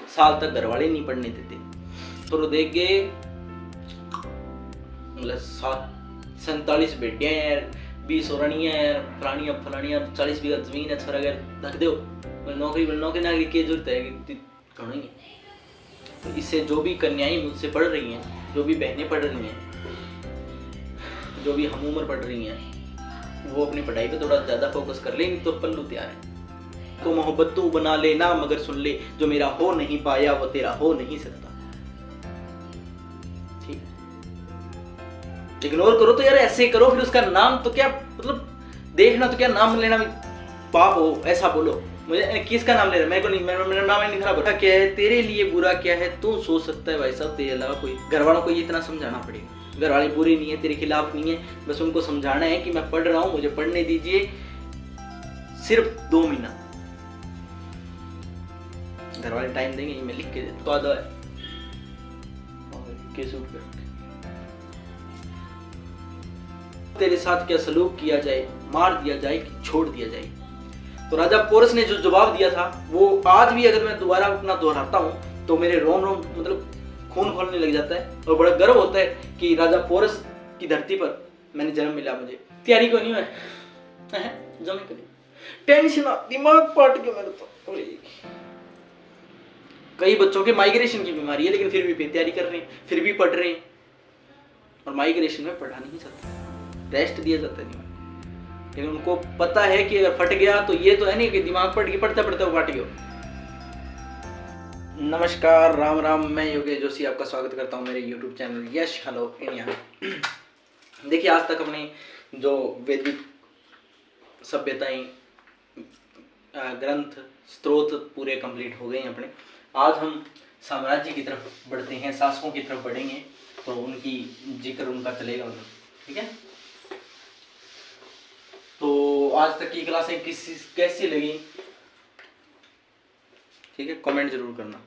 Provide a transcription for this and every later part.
साल तक घर वाले नहीं पढ़ने देते। तो देख गए मतलब 47 बेटियां हैं यार, 20 औरणियां यार, फलानियां 40 बीघा जमीन है, छोरा अगर रख दो नौकरी नागरी की जरूरत है घणो ही। तो इससे जो भी कन्याएं मुझसे पढ़ रही हैं, जो भी बहनें पढ़ रही हैं, जो भी हम उम्र पढ़ रही हैं, वो अपनी पढ़ाई पे थोड़ा ज़्यादा फोकस कर लेंगे तो पल्लू तैयार है। तो मोहब्बत तू बना ले ना मगर सुन ले, जो मेरा हो नहीं पाया वो तेरा हो नहीं सकता। ठीक, इग्नोर करो तो यार ऐसे ही करो, फिर उसका नाम तो क्या मतलब देखना तो क्या नाम लेना भी पाप हो, ऐसा बोलो। मुझे किसका नाम ले रहा है, मेरे को नहीं, मेरा नाम नहीं खराब होता। क्या है तेरे लिए बुरा क्या है तू सोच सकता है भाई साहब, तेरे अलावा कोई। घर वालों को ये इतना समझाना पड़ेगा, घर वाले बुरे नहीं है, तेरे खिलाफ नहीं है, बस उनको समझाना है कि मैं पढ़ रहा हूँ, मुझे पढ़ने दीजिए सिर्फ 2 महीना। घर वाले टाइम देंगे, ये मैं लिख के देता हूँ, तो है तेरे साथ क्या सलूक किया जाए, मार दिया जाए कि छोड़ दिया जाए। तो राजा पोरस ने जो जवाब दिया था वो आज भी अगर मैं दोबारा अपना दोहराता हूँ तो मेरे रोम मतलब खून खोलने लग जाता है, और बड़ा गर्व होता है कि राजा पोरस की धरती पर मैंने जन्म मिला। मुझे तैयारी को नहीं है जमे करी टेंशन, दिमाग फाट गया मेरा तो। कई बच्चों के माइग्रेशन की बीमारी है, लेकिन फिर भी तैयारी कर रहे हैं, फिर भी पढ़ रहे हैं। और माइग्रेशन में पढ़ा नहीं जाता, रेस्ट दिया जाता नहीं, लेकिन उनको पता है कि अगर फट गया तो ये तो है नहीं कि दिमाग फट गया, पढ़ते पढ़ते फट गया। नमस्कार, राम राम, मैं योगेश जोशी आपका स्वागत करता हूं मेरे YouTube चैनल यश हेलो इंडिया। देखिए, आज तक अपने जो वैदिक सभ्यताएं, ग्रंथ, स्त्रोत पूरे कंप्लीट हो गए हैं अपने। आज हम साम्राज्य की तरफ बढ़ते हैं, शासकों की तरफ बढ़ेंगे, तो उनकी जिक्र उनका चलेगा उधर, ठीक है। तो आज तक की क्लासें कैसी लगी, ठीक है, कमेंट जरूर करना।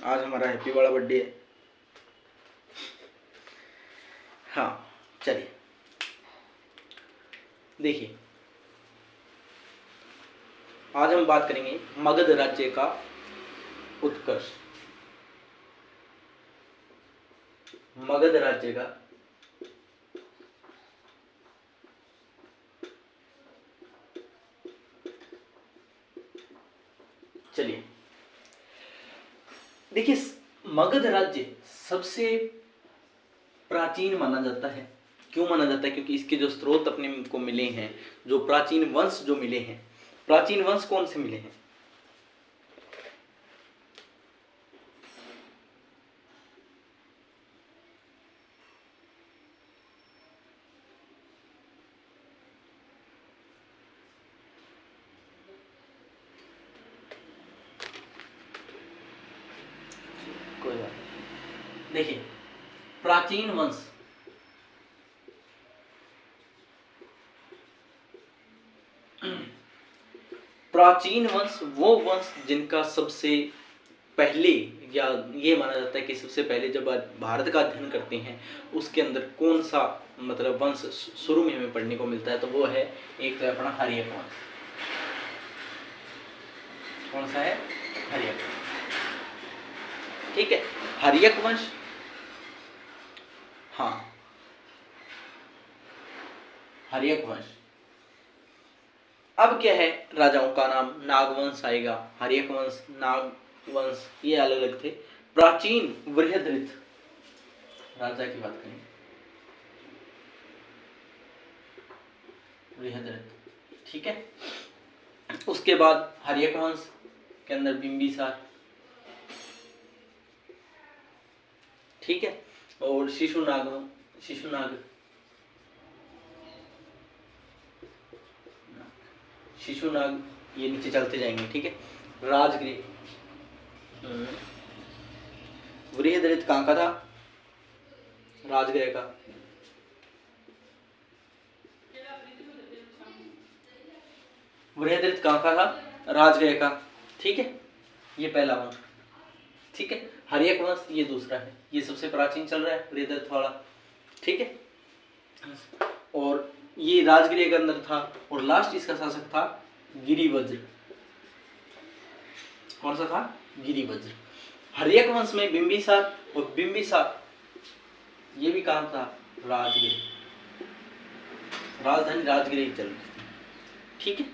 आज हमारा हैप्पी वाला बर्थडे है। हाँ चलिए देखिए, आज हम बात करेंगे मगध राज्य का उत्कर्ष। मगध राज्य का चलिए देखिए, मगध राज्य सबसे प्राचीन माना जाता है। क्यों माना जाता है? क्योंकि इसके जो स्रोत अपने को मिले हैं, जो प्राचीन वंश जो मिले हैं, प्राचीन वंश कौन से मिले हैं? कोई बात नहीं। देखिए, प्राचीन वंश वो वंश जिनका सबसे पहले, या ये माना जाता है कि सबसे पहले जब भारत का अध्ययन करते हैं उसके अंदर कौन सा मतलब वंश शुरू में हमें पढ़ने को मिलता है, तो वो है एक तो अपना हर्यक वंश। कौन सा है? हर्यक, ठीक है, हर्यक वंश। हाँ, हर्यक वंश। अब क्या है, राजाओं का नाम नागवंश आएगा, हर्यक वंश, नागवंश, ये अलग अलग थे। प्राचीन बृहद्रथ राजा की बात करें, बृहद्रथ, ठीक है। उसके बाद हर्यक वंश के अंदर बिंबिसार, ठीक है, और शिशुनाग, ये नीचे चलते जाएंगे, ठीक है। राजगृह, बृहद्रथ कहाँ का था? राजगृह का। बृहद्रथ कहाँ का था? राजगृह का, ठीक है, ये पहला वंश, ठीक है। हर्यक वंश ये दूसरा है, ये सबसे प्राचीन चल रहा है, बृहद्रथ वाला, ठीक है। और ये राजगृह के अंदर था, और लास्ट इसका शासक था गिरिवज्र। कौन सा था? गिरिवज्र। हर्यक वंश में बिंबिसार, और बिंबिसार ये भी कहाँ था? राजगिर, राजधानी राजगिर चल रही थी। ठीक है,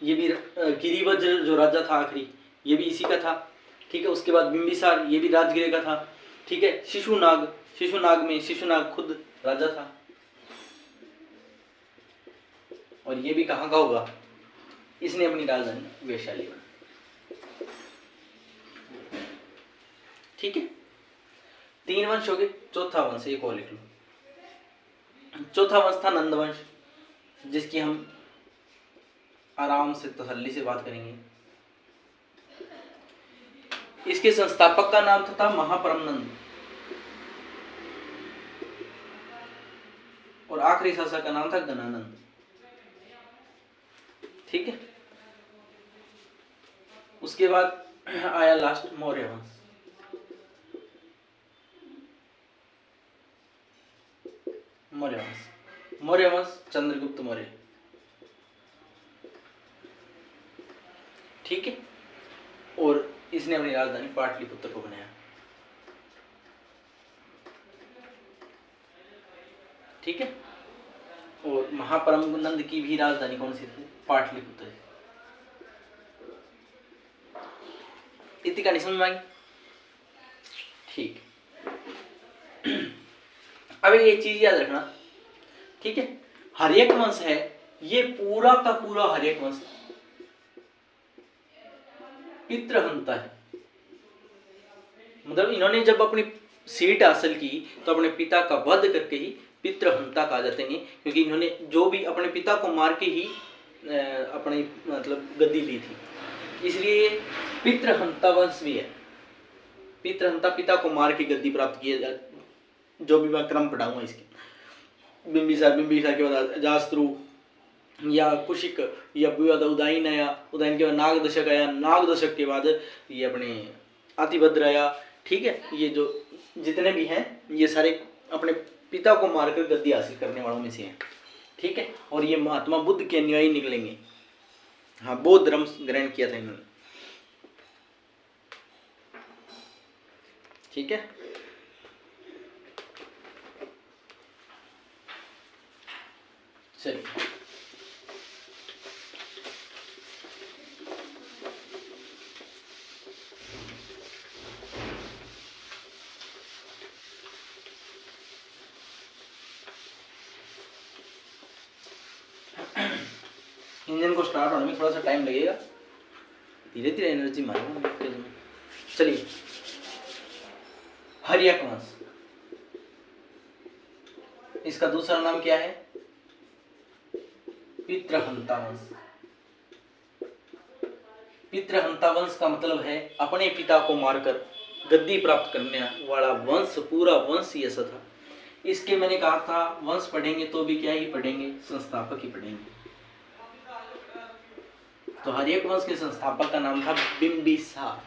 ये भी गिरिवज्र जो राजा था आखिरी, ये भी इसी का था। ठीक है, उसके बाद बिंबिसार, ये भी राजगिर का था। ठीक है, शिशुनाग, शिशुनाग में शिशुनाग खुद राजा था, और ये भी कहाँ का होगा? इसने अपनी राजधानी वैशाली बनाई। ठीक है, 3 वंश हो गए। चौथा वंश एक और लिख लो। चौथा वंश था नंद वंश, जिसकी हम आराम से तसल्ली से बात करेंगे। इसके संस्थापक का नाम था महापरम नंद, और आखिरी शासक का नाम था गणानंद। ठीक है, उसके बाद आया लास्ट मौर्य वंश। मौर्य वंश, मौर्य वंश चंद्रगुप्त मौर्य। ठीक है, और इसने अपनी राजधानी पाटलिपुत्र को बनाया। ठीक है, और महापरम नंद की भी राजधानी कौन सी थी? पाटलिपुत्र। इतनी कहानी समझ में आई? ठीक, अब ये चीज याद रखना। ठीक है, हर्यक वंश है, ये पूरा का पूरा हर्यक वंश पितृहंता है। मतलब इन्होंने जब अपनी सीट हासिल की तो अपने पिता का वध करके ही पितृहंता कहा जाते हैं, क्योंकि इन्होंने जो भी अपने पिता को मार के ही अपनी मतलब गद्दी ली थी, इसलिए पितृहंता वंश भी है। पितृहंता, पिता को मार के गद्दी प्राप्त किया जाए, जो भी मैं क्रम पढ़ाऊंगा इसके। बिंबिसार, बिंबिसार के बाद अजास्त्रु या कुशिक, या उदयन आया, उदयन के बाद नागदशक आया, नागदशक के बाद ये अपने अतिभद्र आया। ठीक है, ये जो जितने भी हैं ये सारे अपने पिता को मारकर गद्दी हासिल करने वालों में से हैं। ठीक है, और ये महात्मा बुद्ध के अनुयायी निकलेंगे। हाँ, बौद्ध धर्म ग्रहण किया था इन्होंने। ठीक है, चलिए इंजन को स्टार्ट होने में थोड़ा सा टाइम लगेगा, धीरे धीरे एनर्जी मारेगा। चलिए, हर्यक वंश, इसका दूसरा नाम क्या है? पितृहंता वंश। पितृहंता वंश का मतलब है अपने पिता को मारकर गद्दी प्राप्त करने वाला वंश, पूरा वंश ही ऐसा था। इसके मैंने कहा था वंश पढ़ेंगे तो भी क्या ही पढ़ेंगे? संस्थापक ही पढ़ेंगे। तो हर्यक वंश के संस्थापक का नाम था बिंबिसार।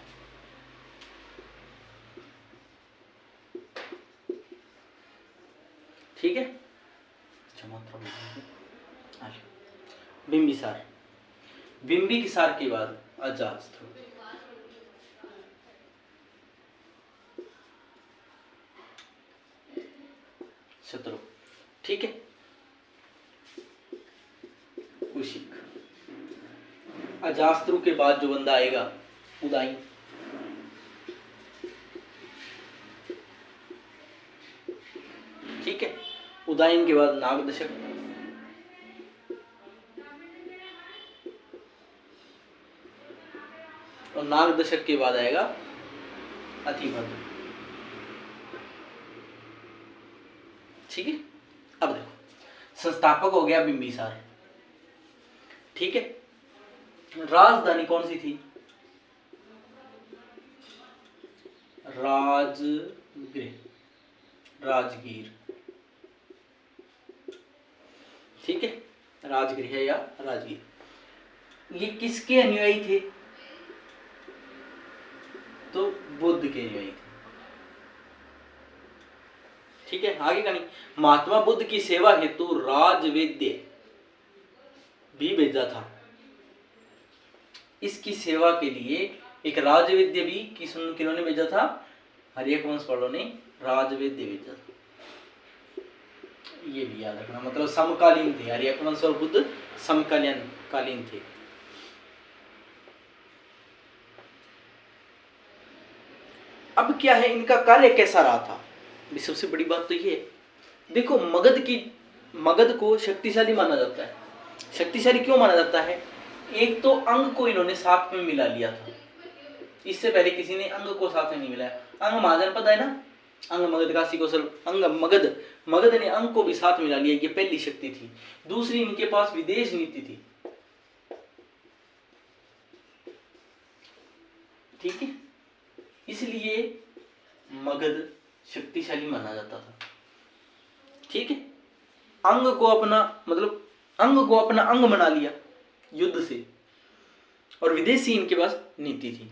ठीक है, बिंबिसार, बिंबिसार के बाद अजातशत्रु। शत्रु। ठीक है, कुशिक। अजातशत्रु के बाद जो बंदा आएगा उदयन। ठीक है, उदयन के बाद नागदशक, और नागदशक के बाद आएगा अतिभद्र। ठीक है, अब देखो, संस्थापक हो गया बिंबिसार। ठीक है, राजधानी कौन सी थी? राजगृह, राजगीर। ठीक है, राजगृह या राजगीर। ये किसके अनुयायी थे? तो बुद्ध के अनुयायी थे। ठीक है, आगे का नहीं, महात्मा बुद्ध की सेवा हेतु राजवेद्य भी भेजा था। इसकी सेवा के लिए एक राजवैद्य भी किन्होंने भेजा था, हर्यकवंश वालों ने राजवैद्य भेजा था। ये भी याद रखना, मतलब समकालीन थे, हर्यकवंश और बुद्ध समकालीन थे। अब क्या है, इनका कार्य कैसा रहा था, सबसे बड़ी बात तो ये है। देखो, मगध को शक्तिशाली माना जाता है। शक्तिशाली क्यों माना जाता है? एक तो अंग को इन्होंने साथ में मिला लिया था, इससे पहले किसी ने अंग को साथ में नहीं मिलाया। अंग महाजन पता है ना, अंग मगध काशी कौशल अंग मगध ने अंग को भी साथ मिला लिया, ये पहली शक्ति थी। दूसरी, इनके पास विदेश नीति थी, ठीक है, इसलिए मगध शक्तिशाली माना जाता था, ठीक है। अंग को अपना अंग बना लिया युद्ध से, और विदेशी इनके पास नीति थी।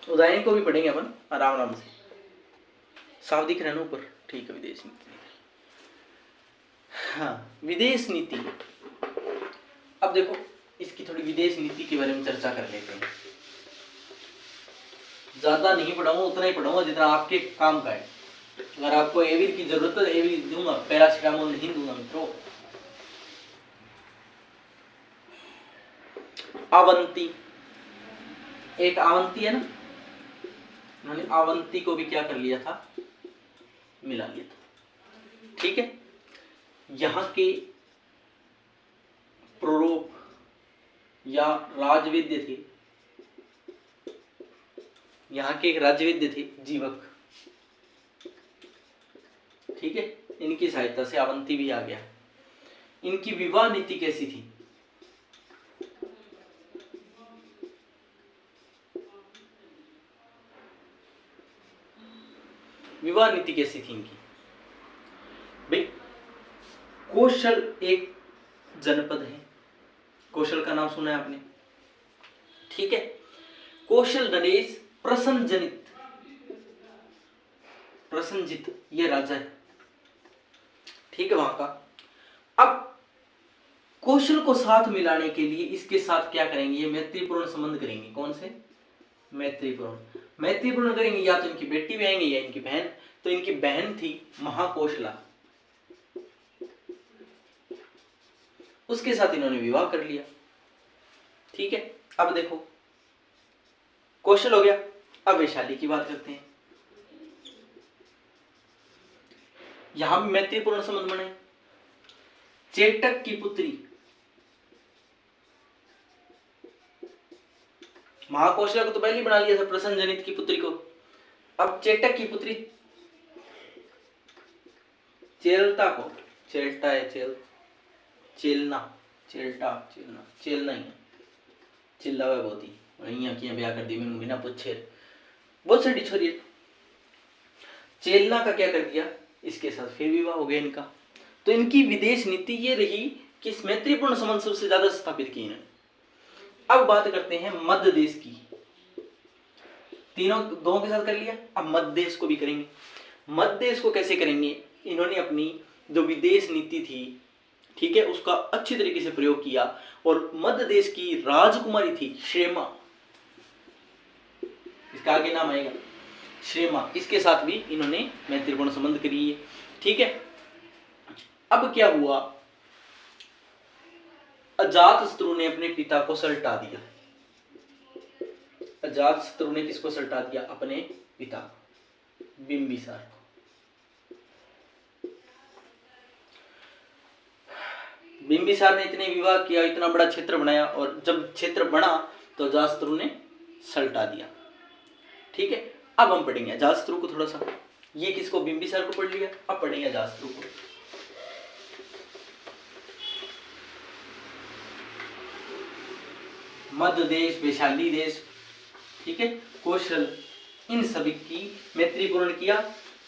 उदाहरण को भी पढ़ेंगे अपन आराम आराम से, साफ दिख रहा है ना ऊपर, ठीक है। विदेश नीति, हाँ, विदेश नीति। अब देखो, इसकी थोड़ी विदेश नीति के बारे में चर्चा कर लेते हैं। ज्यादा नहीं पढ़ाऊंगा, उतना ही पढ़ाऊंगा जितना आपके काम का है। अगर आपको एविर की जरूरत है, एविर दूंगा, पैरासिटामोल नहीं दूंगा मित्रों। अवंती, एक अवंती है ना, उन्होंने अवंती को भी क्या कर लिया था, मिला लिया था, ठीक है। यहाँ के प्रोरोप या राजवैद्य थे, यहाँ के एक राजवैद्य थे जीवक, ठीक है। इनकी सहायता से अवंती भी आ गया। इनकी विवाह नीति कैसी थी? विवाह नीति कैसी थी इनकी? भाई, कौशल एक जनपद है, कौशल का नाम सुना है आपने, ठीक है। कौशल नरेश प्रसन्नजित ये राजा है, ठीक है, वहां का। अब कौशल को साथ मिलाने के लिए इसके साथ क्या करेंगे, ये मैत्रीपूर्ण संबंध करेंगे। कौन से? मैत्रीपूर्ण करेंगे। या तो इनकी बेटी भी आएंगे या इनकी बहन। तो इनकी बहन थी महाकौशला, उसके साथ इन्होंने विवाह कर लिया, ठीक है। अब देखो, कौशल हो गया। अब वैशाली की बात करते हैं। यहां भी मैत्रीपूर्ण संबंध बने। चेटक की पुत्री, महाकौशला को तो पहले ही बना लिया था, प्रसन्नजनित की पुत्री को। अब चेटक की पुत्री चेलता को, चेलता है चेलना ही है, चिल्ला हुआ बहुत ही, यहाँ की ब्याह कर दी मैंने बिना पूछे, बहुत सारी छोरी। चेलना का क्या कर दिया, इसके साथ फिर विवाह हो गया इनका। तो इनकी विदेश नीति ये रही कि इस मैत्रीपूर्ण संबंध सबसे ज्यादा स्थापित किए इन्होंने। अब बात करते हैं मध्य देश की। दो के साथ कर लिया, अब मध्य देश को भी करेंगे। मध्य देश को कैसे करेंगे? इन्होंने अपनी जो विदेश नीति थी, ठीक है, उसका अच्छी तरीके से प्रयोग किया। और मध्य देश की राजकुमारी थी क्षेमा, इसका आगे नाम आएगा क्षेमा, इसके साथ भी इन्होंने मैत्रीपूर्ण संबंध करिए, ठीक है। अब क्या हुआ, अजातशत्रु ने अपने पिता को सल्टा दिया। अजातशत्रु ने किसको सल्टा दिया? अपने पिता बिंबिसार को। बिंबिसार ने इतने विवाह किया, इतना बड़ा क्षेत्र बनाया, और जब क्षेत्र बना तो अजातशत्रु ने सल्टा दिया, ठीक है। अब हम पढ़ेंगे अजातशत्रु को थोड़ा सा। ये किसको? बिंबिसार को पढ़ लिया, अब पढ़ेंगे अजातशत्रु को। मध्य देश, वैशाली देश, ठीक है, कौशल, इन सभी की मैत्रीपूर्ण किया।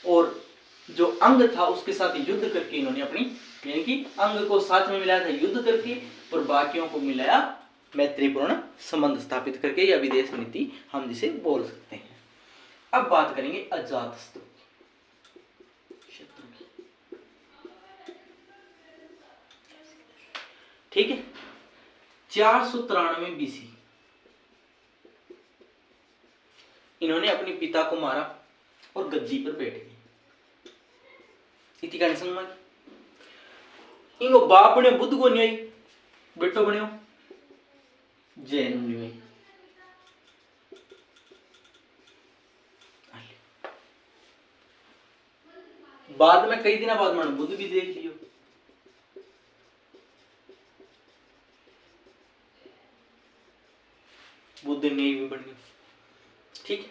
और जो अंग था उसके साथ युद्ध करके इन्होंने अपनी, यानी कि अंग को साथ में मिलाया था युद्ध करके, और बाकियों को मिलाया मैत्रीपूर्ण संबंध स्थापित करके, या विदेश नीति हम जिसे बोल सकते हैं। अब बात करेंगे अजातशत्रु की। ठीक है। 493 BC इन्होंने अपने पिता को मारा और गद्दी पर बैठ गए। इतनी कहानी समझ इनको बाप ने बुद्ध को नहीं बेटो बने जैन मुनि। बाद में कई दिनों बाद मैंने बुद्ध भी देख लियो। बुद्ध ने भी बन गया। ठीक है,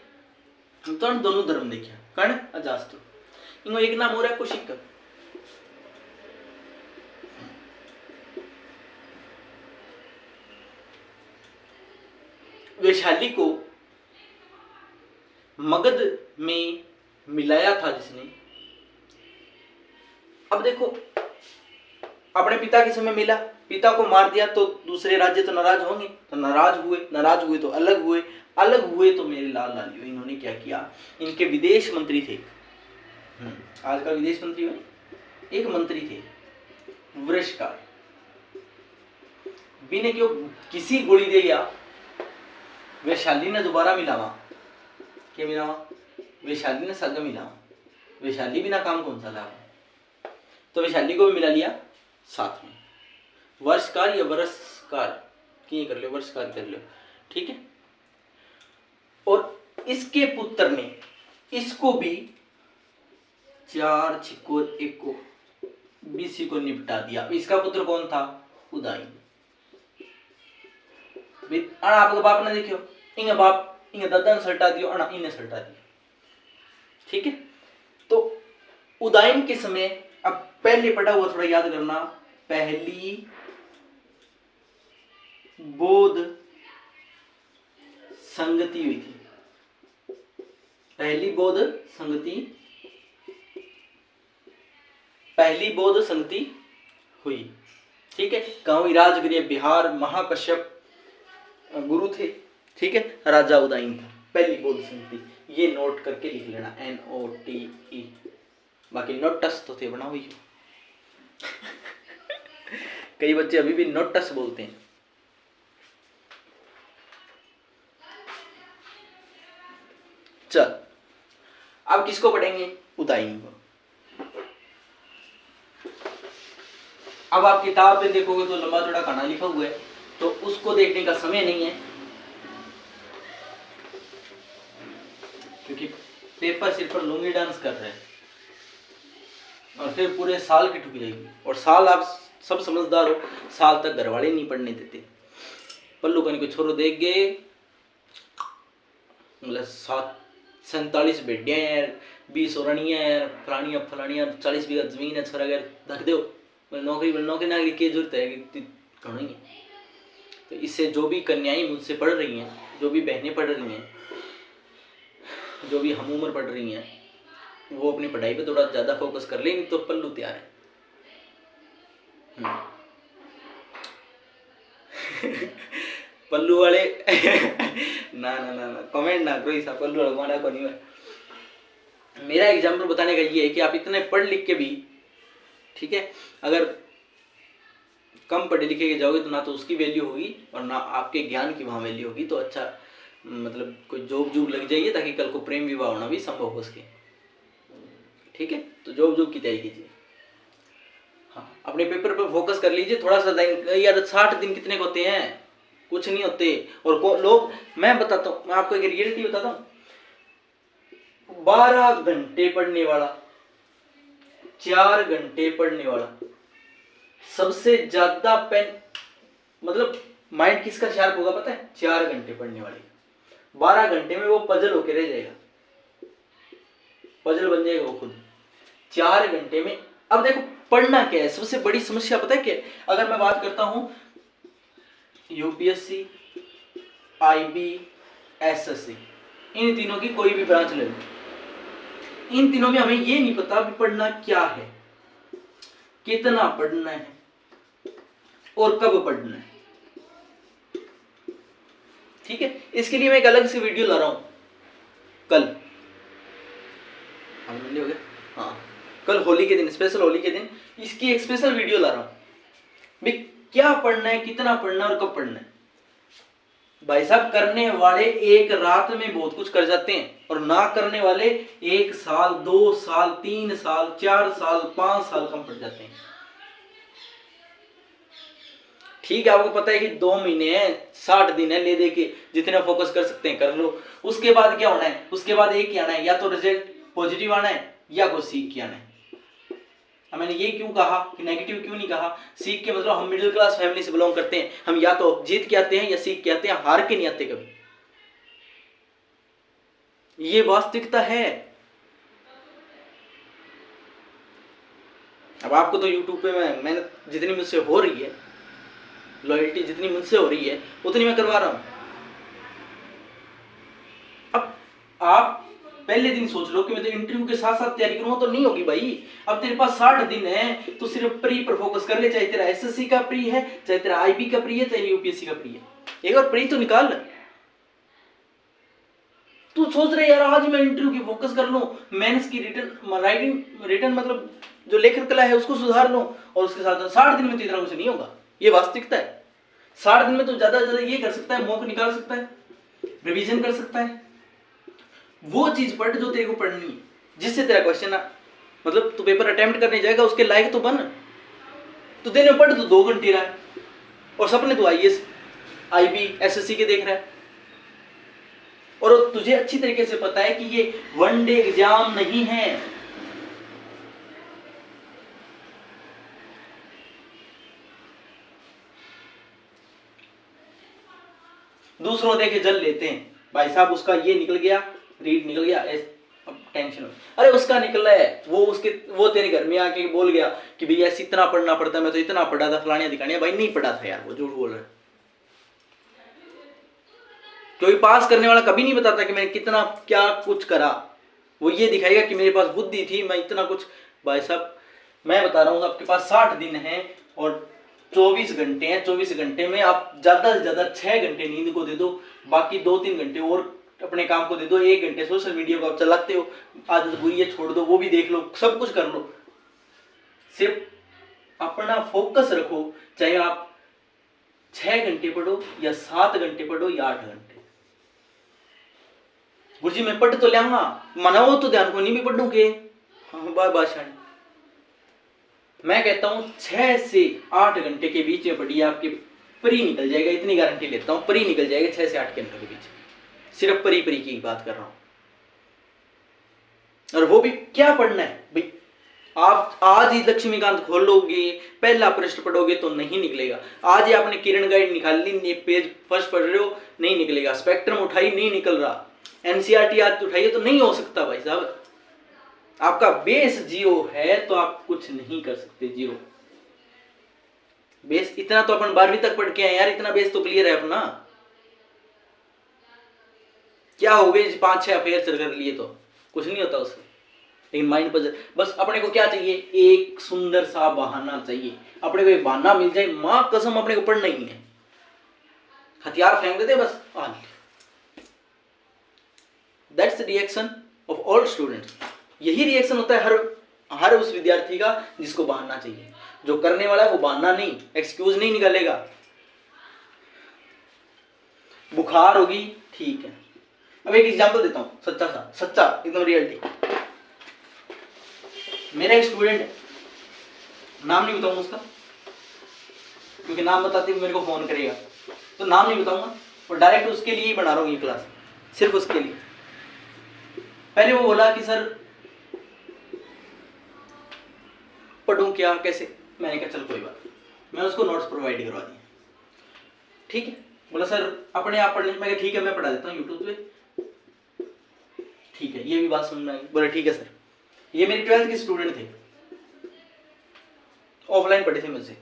हम तो दोनों धर्म देखिए कर्ण अजास्त्र। इनको एक नाम हो रहा है कुशिक। वैशाली को मगध में मिलाया था जिसने। अब देखो अपने पिता के समय मिला, पिता को मार दिया तो दूसरे राज्य तो नाराज होंगे, तो नाराज हुए तो अलग हुए तो मेरे लाल लालियो इन्होंने क्या किया, इनके विदेश मंत्री थे। आज का विदेश मंत्री में एक मंत्री थे वृषकार। बिने क्यों किसी गोली दे गया, वैशाली ने दोबारा मिलावा। क्या मिलावा? वैशाली ने सग मिलावा। वैशाली बिना काम कौन सा लावा, तो वैशाली को भी मिला लिया साथ में। वर्षकार या वर्षकार की कर लो, वर्षकार कर लो, ठीक है। और इसके पुत्र ने इसको भी 4 छिकोर 1 को BC को निपटा दिया। इसका पुत्र कौन था? उदयन। आपका बाप ने देखियो इंगे बाप इंगे दादा ने सल्टा दियो, अना इन्हें सल्टा दिया। ठीक है, तो उदयन के समय अब पहले पढ़ा हुआ थोड़ा याद करना। पहली बौद्ध संगति हुई थी। पहली बौद्ध संगति हुई। ठीक है, गांव राजगृह बिहार महाकश्यप गुरु थे। ठीक है, राजा उदयन था। पहली बौद्ध संगति ये नोट करके लिख लेना, NOTE। बाकी नोटस तो थे बना हुई। कई बच्चे अभी भी नोटस बोलते हैं। चल अब किसको पढ़ेंगे? उदयन को। अब आप किताब में देखोगे तो लंबा चौड़ा खाना लिखा हुआ है, तो उसको देखने का समय नहीं है, क्योंकि पेपर सिर पर लुंगी डांस कर रहे हैं और फिर पूरे साल की ठुक जाएगी। और साल आप सब समझदार हो, साल तक घर वाले नहीं पढ़ने देते। पल्लू कनी को छोरो देख गए, मतलब 47 बेटियां हैं, 20 औरणियां हैं, फलानियां 40 बीघा जमीन है, छोरा अगर धक दो नौकरी नागरी की जरूरत है घणो ही। तो इससे जो भी कन्याएं मुझसे पढ़ रही हैं, जो भी बहनें पढ़ रही हैं, जो भी हम उम्र पढ़ रही हैं, वो अपनी पढ़ाई पे थोड़ा ज्यादा फोकस कर लेंगे तो पल्लू तैयार है। पल्लू वाले ना कमेंट ना करो, ऐसा पल्लू वाला हमारा को नहीं है। मेरा एग्जाम्पल बताने का ये है कि आप इतने पढ़ लिख के भी, ठीक है, अगर कम पढ़े लिखे के जाओगे तो ना तो उसकी वैल्यू होगी और ना आपके ज्ञान की वहाँ वैल्यू होगी। तो अच्छा मतलब कोई जॉब लग जाइए ताकि कल को प्रेम विवाह होना भी संभव हो सके। ठीक है, तो जॉब की तैयारी कीजिए। हाँ, अपने पेपर पर फोकस कर लीजिए थोड़ा सा। यार 60 दिन कितने को होते हैं? कुछ नहीं होते। और लोग, मैं बताता हूँ, मैं आपको एक रियलिटी बताता हूँ। 12 घंटे पढ़ने वाला, 4 घंटे पढ़ने वाला, सबसे ज्यादा पेन मतलब माइंड किसका शार्प होगा पता है? 4 घंटे पढ़ने वाले। 12 घंटे में वो पजल होके रह जाएगा, पजल बन जाएगा वो खुद 4 घंटे में। अब देखो पढ़ना क्या है, सबसे बड़ी समस्या पता है क्या? अगर मैं बात करता हूं UPSC, IB, SSC, इन तीनों की कोई भी ब्रांच ले लो, इन तीनों में हमें ये नहीं पता भी पढ़ना क्या है, कितना पढ़ना है और कब पढ़ना है। ठीक है, इसके लिए मैं एक अलग से वीडियो ला रहा हूं कल। हो गया? हाँ, कल होली के दिन, स्पेशल होली के दिन इसकी एक स्पेशल वीडियो ला रहा हूं। क्या पढ़ना है, कितना पढ़ना है और कब पढ़ना है। भाई साहब करने वाले एक रात में बहुत कुछ कर जाते हैं और ना करने वाले 1 साल 2 साल 3 साल 4 साल 5 साल कम पड़ जाते हैं। ठीक है, आपको पता है कि 2 महीने हैं, 60 दिन है, ले दे के जितना फोकस कर सकते हैं कर लो। उसके बाद क्या होना है, उसके बाद एक ही आना है, या तो रिजल्ट पॉजिटिव आना है या कुछ सीख के आना है। अब मैंने ये क्यों कहा कि नेगेटिव क्यों नहीं कहा, सीख के मतलब हम मिडिल क्लास फैमिली से बिलोंग करते हैं, हम या तो जीत के आते हैं या सीख के आते हैं, हार के नहीं आते कभी। ये वास्तविकता है। अब आपको तो यूट्यूब पे मेहनत जितनी मुझसे हो रही है, लॉयल्टी जितनी मुझसे हो रही है उतनी मैं करवा रहा हूं। अब आप पहले दिन सोच लो कि मैं तो इंटरव्यू के साथ साथ तैयारी करूंगा, तो नहीं होगी भाई। अब तेरे पास 60 दिन है तो सिर्फ प्री पर फोकस कर ले, चाहे तेरा एसएससी का प्री है, चाहे तेरा आईबी का प्री है, चाहे यूपीएससी का प्री है, एक बार प्री तो निकाल। तू सोच रहे यार आज मैं इंटरव्यू की फोकस कर लूं, मेंस की रिटर्न मतलब जो लेखन कला है उसको सुधार लूं, और उसके साथ 60 दिन में तो इतना कुछ नहीं होगा। ये वास्तविकता है। 60 दिन में तो ज्यादा से ज्यादा ये कर सकता है, मॉक निकाल सकता है, रिवीजन कर सकता है, वो चीज पढ़ जो तेरे को पढ़नी है, जिससे तेरा क्वेश्चन मतलब तू पेपर अटेम्प्ट करने जाएगा उसके लायक तो बन। तो दिन में पढ़ तो 2 घंटे रहा है और सपने तो आईएएस आईबी एसएससी के देख रहा है, और तुझे अच्छी तरीके से पता है कि ये वनडे एग्जाम नहीं है। दूसरों देखे जल लेते हैं, भाई साहब उसका ये निकल गया, रीड निकल गया, अब टेंशन। अरे उसका निकला है, वो तेरे घर में आके बोल गया कि भैया ऐसे इतना पढ़ना पड़ता है, मैं तो इतना पढ़ा था, फलाने दिखाने, भाई नहीं पढ़ा था यार, वो झूठ बोल रहा है। कोई पास करने वाला कभी नहीं बताता कि मैंने कितना क्या कुछ करा, वो ये दिखाएगा कि मेरे पास बुद्धि थी, मैं इतना कुछ। भाई साहब मैं बता रहा हूँ आपके पास 60 दिन है और 24 घंटे हैं। 24 घंटे में आप ज्यादा से ज्यादा 6 घंटे नींद को दे दो, बाकी 2-3 घंटे और अपने काम को दे दो, 1 घंटे सोशल मीडिया को आप चलाते हो, आदत बुरी है छोड़ दो, वो भी देख लो, सब कुछ कर लो, सिर्फ अपना फोकस रखो। चाहे आप 6 घंटे पढ़ो या 7 घंटे पढ़ो या 8 घंटे। गुरुजी मैं पढ़ तो लियांगा, मनाओ तो ध्यान को नहीं भी पढ़ूंगे, हाँ बादशाह। मैं कहता हूं 6 से 8 घंटे के बीच में पढ़िए, आपके परी निकल जाएगा, इतनी गारंटी लेता हूं, परी निकल जाएगा 6 से 8 घंटे के बीच। सिर्फ परी की बात कर रहा हूं। और वो भी क्या पढ़ना है भाई, आप आज ही लक्ष्मीकांत खोलोगे, पहला पृष्ठ पढ़ोगे तो नहीं निकलेगा। आज ही आपने किरण गाइड निकाल ली, पेज फर्स्ट पढ़ रहे हो, नहीं निकलेगा। स्पेक्ट्रम उठाई, नहीं निकल रहा। एनसीईआरटी आज उठाइए तो नहीं हो सकता भाई साहब। आपका बेस 0 है तो आप कुछ नहीं कर सकते, 0 बेस। इतना तो अपन 12वीं तक पढ़ के आए यार, इतना बेस तो क्लियर है अपना। क्या हो गए 5-6 अफेयर चल कर लिए तो कुछ नहीं होता उससे। लेकिन माइंड पर बस अपने को क्या चाहिए, एक सुंदर सा बहाना चाहिए। अपने को एक बहाना मिल जाए, मां कसम अपने को पढ़ना ही नहीं है, हथियार फेंक देते बस। That's the reaction of all students. यही रिएक्शन होता है हर उस विद्यार्थी का जिसको बहाना चाहिए। जो करने वाला है वो बहाना नहीं, एक्सक्यूज नहीं निकालेगा। बुखार होगी ठीक है। अब एक एग्जांपल देता हूं, सच्चा एकदम रियलिटी। मेरा एक स्टूडेंट है, नाम नहीं बताऊंगा उसका क्योंकि नाम बताते ही मेरे को फोन करेगा, तो नाम नहीं बताऊंगा और डायरेक्ट उसके लिए ही बना रहा हूं ये क्लास, सिर्फ उसके लिए। पहले वो बोला कि सर पढ़ूं क्या, कैसे। मैंने कहा चल कोई बात, मैंने उसको नोट्स प्रोवाइड करवा दिए। ठीक है, बोला सर अपने आप पढ़ने। मैं कहा ठीक है मैं पढ़ा देता हूँ यूट्यूब पे। ठीक है, ये भी बात समझ में आई। बोला ठीक है सर। ये मेरी 12th के स्टूडेंट थे, ऑफलाइन पढ़े थे मुझसे।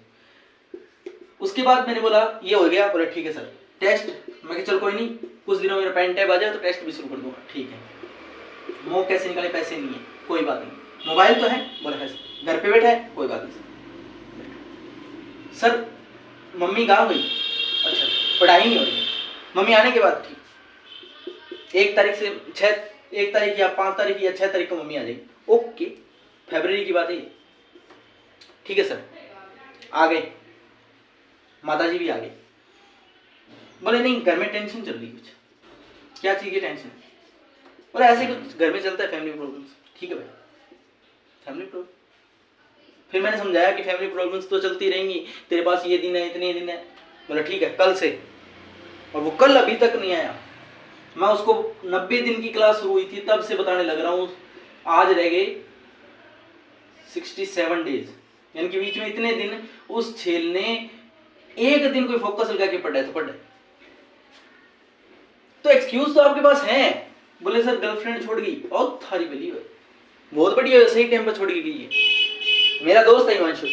उसके बाद मैंने बोला ये हो गया। बोला ठीक है सर टेस्ट। मैं कहा चल कोई नहीं, कुछ दिनों मेरा पेन टैब आ जाए तो टेस्ट भी शुरू कर दूंगा। ठीक है, मॉक कैसे निकाले, पैसे नहीं है, कोई बात नहीं। मोबाइल तो है, बोला है घर पे बैठा है, कोई बात नहीं सर। मम्मी कहाँ गई, अच्छा पढ़ाई नहीं हो रही। मम्मी आने के बाद ठीक, 1 तारीख से 1 तारीख या 5 तारीख या 6 तारीख को मम्मी आ जाएगी। ओके, फरवरी की बात है। ठीक है सर, आ गए। माता जी भी आ गई, बोले नहीं घर में टेंशन चल रही कुछ। क्या चीज़ की टेंशन? बोले ऐसे कुछ घर में चलता है, फैमिली प्रॉब्लम्स। ठीक है भाई, फैमिली प्रॉब्लम। फिर मैंने समझाया कि फैमिली प्रॉब्लम्स तो चलती रहेंगी, तेरे पास ये दिन है, इतने दिन है। बोला ठीक है कल से, और वो कल अभी तक नहीं आया। मैं उसको 90 दिन की क्लास शुरू हुई थी तब से बताने लग रहा हूँ, आज रह गए 67 डेज, यानी कि बीच में इतने दिन उस छेल ने एक दिन कोई फोकस लगा के पढ़ा है तो पढ़ा है। तो एक्सक्यूज तो आपके पास है। बोले सर गर्लफ्रेंड छोड़ गई, और थारी बली है, बहुत बढ़िया, सही टाइम पर छोड़ के गई है। मेरा दोस्त है हिमांशु,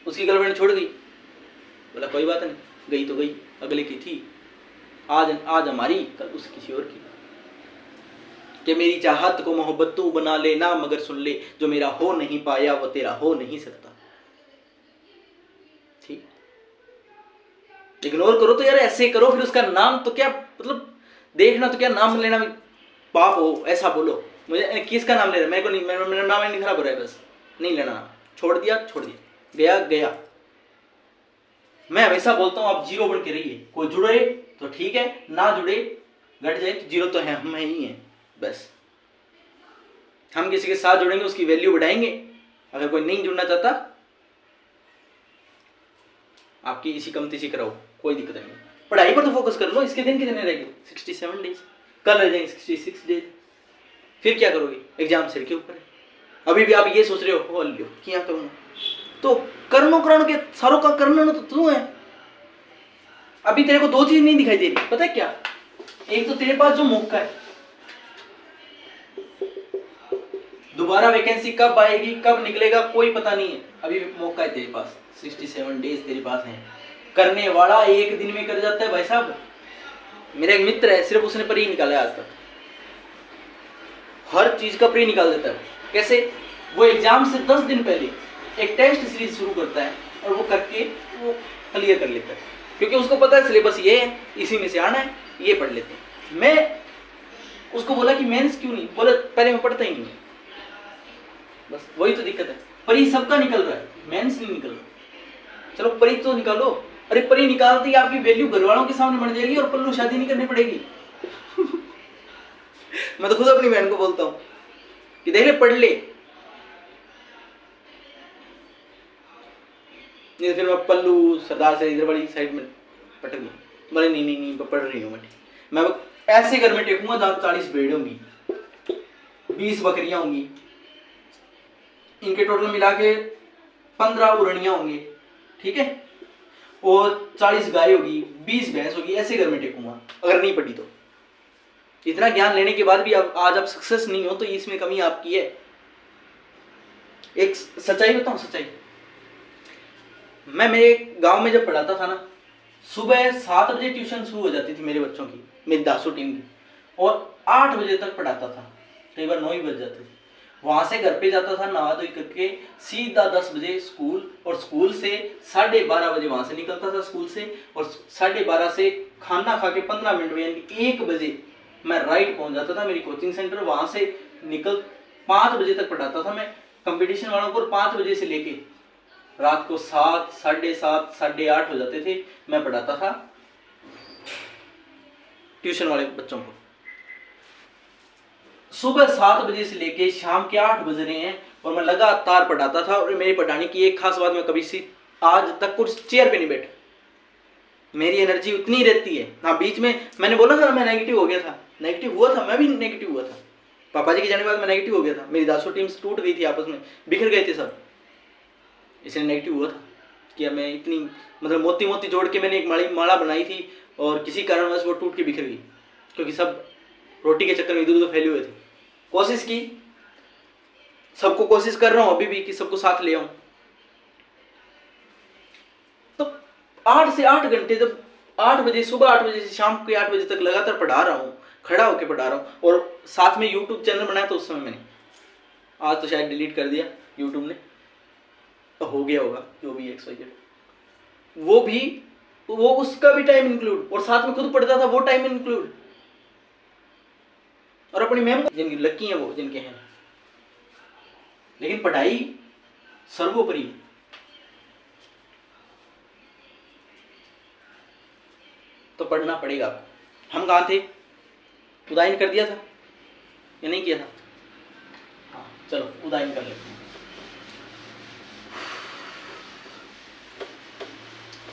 उसकी गर्लफ्रेंड छोड़ गई। बोला कोई बात नहीं, गई तो गई, अगले की थी, आज हमारी कल उस किसी और की। कि मेरी चाहत को मोहब्बत तू बना ले ना, मगर सुन ले जो मेरा हो नहीं पाया वो तेरा हो नहीं सकता। ठीक, इग्नोर करो तो यार ऐसे करो, फिर उसका नाम तो क्या मतलब देखना तो क्या नाम लेना भी पाप हो, ऐसा बोलो। मुझे किसका नाम ले रहा है, मेरे को नहीं, मेरा नाम नहीं खराब हो रहा है, बस नहीं लेना नाम, छोड़ दिया छोड़ दिया, गया गया। मैं हमेशा बोलता हूँ आप जीरो बन के रहिए, कोई जुड़े तो ठीक है, ना जुड़े घट जाए तो जीरो तो है, हम ही हैं बस। हम किसी के साथ जुड़ेंगे उसकी वैल्यू बढ़ाएंगे, अगर कोई नहीं जुड़ना चाहता आपकी इसी कमती सी कराओ, कोई दिक्कत नहीं। पढ़ाई पर तो फोकस कर लो। इसके दिन कितने रहेंगे? 67 डेज, कल रह जाएंगे 66 डेज। फिर क्या करोगे? एग्जाम सिर के ऊपर है। अभी भी आप ये सोच रहे हो लो क्या करूंगा, तो कर्मों करण के सारों का करना तो तू है। अभी तेरे को दो चीज नहीं दिखाई दे रही, पता है क्या? एक तो तेरे पास जो मौका है, दोबारा वैकेंसी कब आएगी कब निकलेगा कोई पता नहीं है, अभी मौका है तेरे पास, 67 डेज तेरे पास हैं। करने वाला एक दिन में कर जाता है भाई साहब। मेरा एक मित्र है, सिर्फ उसने प्री निकाला है आज तक, हर चीज का प्री निकाल देता है। कैसे? वो एग्जाम से 10 दिन पहले एक टेस्ट सीरीज शुरू करता है और वो करके वो क्लियर कर लेता है, क्योंकि उसको पता है सिलेबस ये है, इसी में से आना है, ये पढ़ लेते हैं। मैं उसको बोला कि मेंस क्यों नहीं, बोला पहले मैं पढ़ता ही नहीं, बस वही तो दिक्कत है। परी सबका निकल रहा है, मेंस नहीं निकल रहा। चलो परी तो निकालो। अरे परी निकालती आपकी वैल्यू घर वालों के सामने बन जाएगी और पल्लू शादी नहीं करनी पड़ेगी। मैं तो खुद अपनी बहन को बोलता हूँ कि देख ले पढ़ ले, नहीं फिर मैं पल्लू सरदार से इधर वाली साइड में पटक गई। बोले नहीं नहीं नहीं पढ़ रही हूँ मैं ऐसे घर में टेकूंगा जहाँ 40 भेड़ होंगी, 20 बकरियां होंगी, इनके टोटल मिला के 15 उरणियां होंगी, ठीक है, और 40 गाय होगी, 20 भैंस होगी, ऐसे घर में टेकूंगा अगर नहीं पढ़ी तो। इतना ज्ञान लेने के बाद भी आज आप सक्सेस नहीं हो तो इसमें कमी आपकी है। एक सच्चाई बताऊं, सच्चाई, मैं मेरे गांव में जब पढ़ाता था ना, सुबह 7 बजे ट्यूशन शुरू हो जाती थी मेरे बच्चों की, मेरी दासू टीम की, और 8 बजे तक पढ़ाता था, कई बार 9 ही बज जाते थे। वहां से घर पे जाता था नहा धोई करके, सीधा 10 बजे स्कूल, और स्कूल से 12:30 बजे वहां से निकलता था स्कूल से, और 12:30 से खाना खा के 15 मिनट में यानी 1 बजे मैं राइट पहुंच जाता था मेरी कोचिंग सेंटर। वहां से निकल 5 बजे तक पढ़ाता था मैं कंपटीशन वालों को, 5 बजे से लेके रात को 7, 7:30, 8:30 हो जाते थे, मैं पढ़ाता था ट्यूशन वाले बच्चों को। सुबह 7 बजे से लेके शाम के 8 बज रहे हैं और मैं लगातार पढ़ाता था। और मेरी पढ़ाने की एक खास बात, मैं कभी सी आज तक कुछ चेयर पे नहीं बैठा, मेरी एनर्जी उतनी रहती है। हाँ बीच में मैंने बोला था मैं नेगेटिव हो गया था, नेगेटिव हुआ था, मैं भी नेगेटिव हुआ था, पापा जी के जाने के बाद मैं नेगेटिव हो गया था, मेरी दासो टीम्स टूट गई थी, आपस में बिखर गए थे सब, इसलिए नेगेटिव हुआ था कि मैं इतनी मतलब मोती मोती जोड़ के मैंने एक माला बनाई थी और किसी कारणवश वो टूट के बिखर गई, क्योंकि सब रोटी के चक्कर में इधर उधर फैले हुए थे। कोशिश की, सबको कोशिश कर रहा हूं अभी भी कि सबको साथ ले आऊं। तो 8 से 8 घंटे, जब 8 बजे, सुबह 8 बजे से शाम के 8 बजे तक लगातार पढ़ा रहा हूं, खड़ा होकर पढ़ा रहा हूं, और साथ में यूट्यूब चैनल बनाया। तो उस समय मैंने, आज तो शायद डिलीट कर दिया यूट्यूब ने, तो हो गया होगा जो भी XYZ, वो उसका भी टाइम इंक्लूड, और साथ में खुद पढ़ता था वो टाइम इंक्लूड, और अपनी मैम जिनकी लकी है वो जिनके हैं, लेकिन पढ़ाई सर्वोपरि। तो पढ़ना पड़ेगा आपको। हम कहाँ थे? उदाहरण कर दिया था या नहीं किया था? हाँ चलो उदाहरण कर लेते हैं।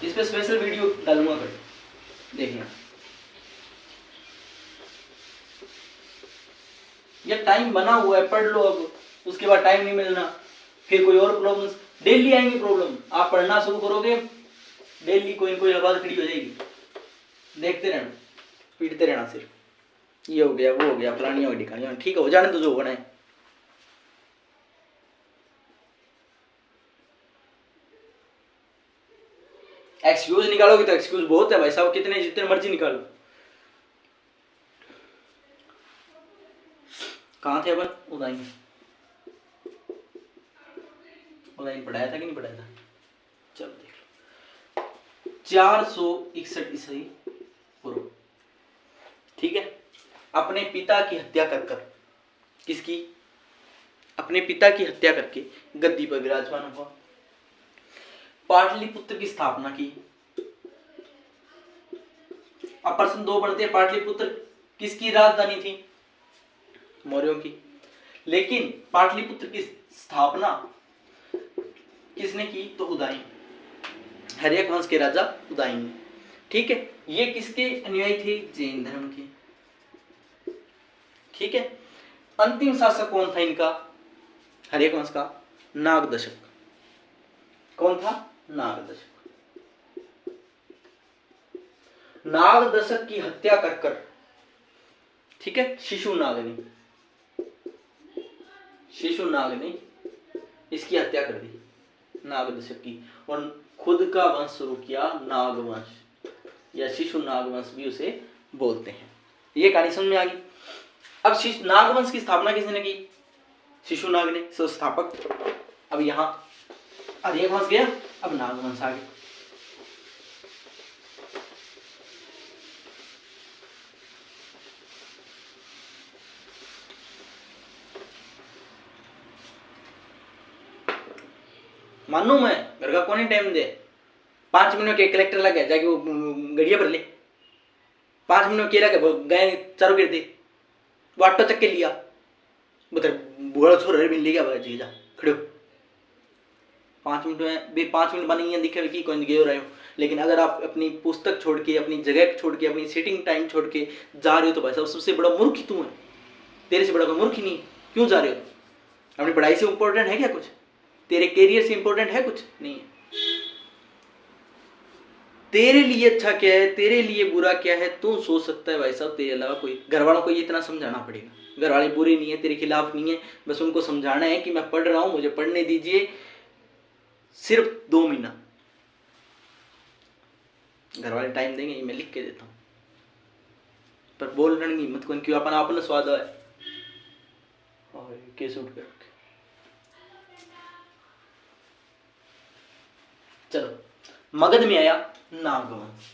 इस पे स्पेशल वीडियो डालूंगा, फिर देखना। ये टाइम बना हुआ है, पढ़ लो अब, उसके बाद टाइम नहीं मिलना, फिर कोई और प्रॉब्लम्स डेली आएंगी। प्रॉब्लम आप पढ़ना शुरू करोगे, डेली कोई ना कोई आवाज खड़ी हो जाएगी, देखते रहना, पीटते रहना सिर्फ, ये हो गया वो हो गया फलानी हो गई, ठीक है हो जाने तो जो होना है। एक्सक्यूज निकालोगे तो एक्सक्यूज बहुत है भाई साहब, कितने जितने मर्जी निकालो। कहाँ थे अपन? उदाहरण पढ़ाया था कि नहीं पढ़ाया था? चलो देख लो। 461 ईस्वी पूर्व, ठीक है, अपने पिता की हत्या कर कर, किसकी? अपने पिता की हत्या करके गद्दी पर विराजमान हुआ, पाटलिपुत्र की स्थापना की। अब प्रश्न 2 बनते हैं, पाटलिपुत्र किसकी राजधानी थी? मौर्यों की। लेकिन पाटलिपुत्र की स्थापना किसने की? तो उदयन, हर्यक वंश के राजा उदयन ने, ठीक है। ये किसके अनुयायी थे? जैन धर्म के, ठीक है। अंतिम शासक कौन था इनका, हर्यक वंश का? नागदशक। कौन था? नागदशक। नागदशक की हत्या कर कर, ठीक है, शिशुनाग ने इसकी हत्या कर दी, नागदशक की, और खुद का वंश शुरू किया, नागवंश या शिशु नागवंश भी उसे बोलते हैं। ये कहानी समझ में आ गई। अब नागवंश की स्थापना किसने की? शिशुनाग ने, संस्थापक। अब यहां हर्यक वंश गया, अब नागवंश आ गया। मानो मैं घर का कौन टाइम दे, 5 मिनट के कलेक्टर लग गया, जाके वो गड़िया भर ले, 5 मिनट केला के गाय चारों गिर दे, वो आटो चक्के लिया, बता बुआ छोड़ मिल गया भाई जी, जा खड़े हो 5 मिनट में बे 5 मिनट बनी दिखे कि कौन गए हो रहे हो। लेकिन अगर आप अपनी पुस्तक छोड़ के, अपनी जगह छोड़ के, अपनी सीटिंग टाइम छोड़ के जा रहे हो तो भाई साहब सबसे बड़ा मूर्ख तू है, तेरे से बड़ा कोई मूर्ख ही नहीं। क्यों जा रहे हो? अपनी पढ़ाई से इंपॉर्टेंट है क्या कुछ? तेरे कैरियर से इंपॉर्टेंट है कुछ? नहीं है। तेरे लिए अच्छा क्या है, तेरे लिए बुरा क्या है, तू सोच सकता है भाई साहब, तेरे अलावा कोई। घर वालों को ये इतना समझाना पड़ेगा, घर वाले बुरे नहीं है, तेरे खिलाफ नहीं है, बस उनको समझाना है कि मैं पढ़ रहा हूं, मुझे पढ़ने दीजिए सिर्फ 2 महीना। घर वाले टाइम देंगे, ये मैं लिख के देता हूं, पर बोल रही हिम्मत कौन, क्यों? अपन आपने स्वाद है और केस उठ कर। चलो, मगध में आया नागवंश,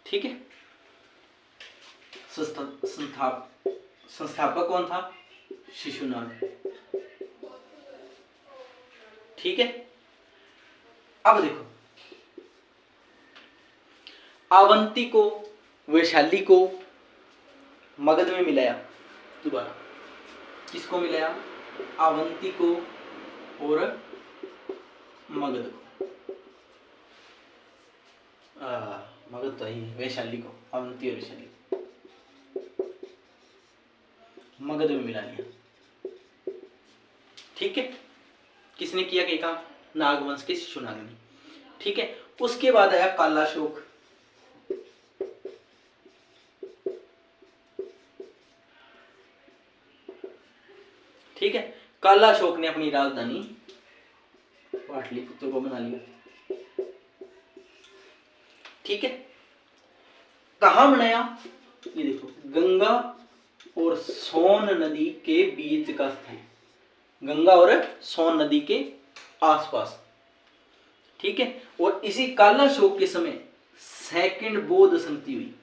ठीक है। संस्थापक कौन था? शिशुनाग, ठीक है। अब देखो, अवंती को, वैशाली को मगध में मिलाया दोबारा। किसको मिलाया? अवंती को और मगध को। मगध तो ही, वैशाली को, अवंती और वैशाली मगध में मिला लिया, ठीक है। किसने किया? कि काम नागवंश के शिशुनाग ने, ठीक है। उसके बाद आया कालाशोक, ठीक है। कालाशोक ने अपनी राजधानी पाटलिपुत्र को बना लिया, ठीक है। कहां बनाया? ये देखो, गंगा और सोन नदी के बीच का स्थान, गंगा और सोन नदी के आसपास, ठीक है। और इसी कालाशोक के समय सेकंड बौद्ध संधि हुई,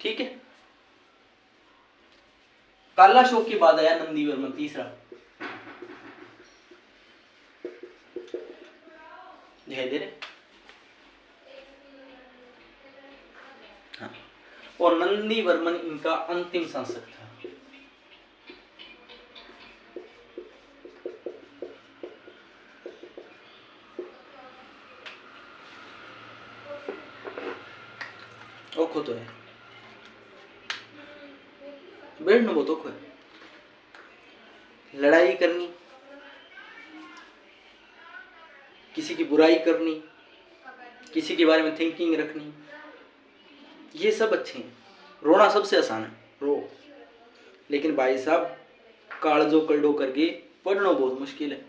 ठीक है। काला शोक के बाद आया नंदीवर्मन तीसरा। दिखाई दे रहे? हाँ। और नंदीवर्मन इनका अंतिम शासक था। ओखो तो है, बैठना बहुत ओखो है। लड़ाई करनी, किसी की बुराई करनी, किसी के बारे में थिंकिंग रखनी, ये सब अच्छे हैं। रोना सबसे आसान है, रो। लेकिन भाई साहब कालजो कलडो करके पढ़ना बहुत मुश्किल है।